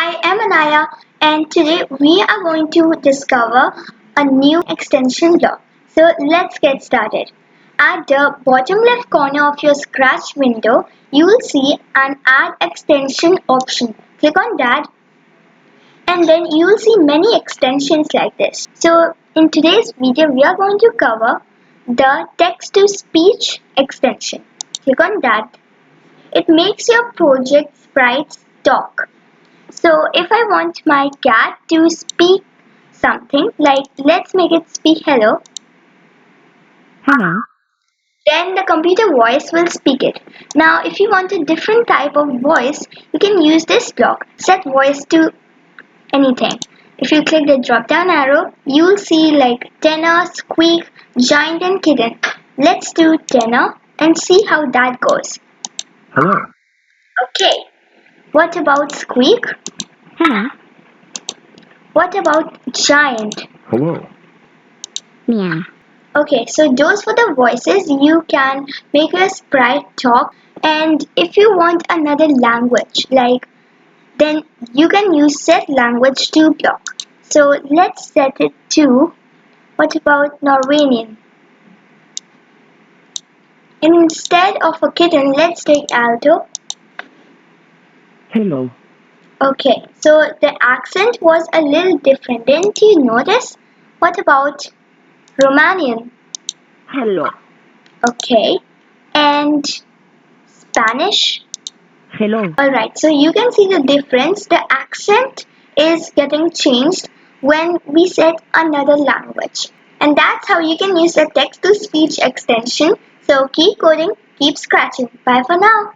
I am Anaya, and today we are going to discover a new extension block. So let's get started. At the bottom left corner of your Scratch window, you will see an Add Extension option. Click on that, and then you will see many extensions like this. So in today's video, we are going to cover the text-to-speech extension. Click on that. It makes your project sprites talk. So if I want my cat to speak something, like let's make it speak hello, Hello. then the computer voice will speak it. Now if you want a different type of voice, you can use this block, set voice to anything. If you click the drop down arrow, you'll see like tenor, squeak, giant and kitten. Let's do tenor and see how that goes. Hello. Okay, what about squeak? Hello. What about giant? Hello. Meow. Okay, so those were the voices. You can make a sprite talk, and if you want another language, then you can use set language to block. So let's set it to, what about Norwegian? Instead of a kitten, let's take alto. Hello. Okay, so the accent was a little different. Didn't you notice? What about Romanian? Hello. Okay, and Spanish? Hello. Alright, so you can see the difference. The accent is getting changed when we set another language. And that's how you can use the text to speech extension. So keep coding, keep scratching. Bye for now.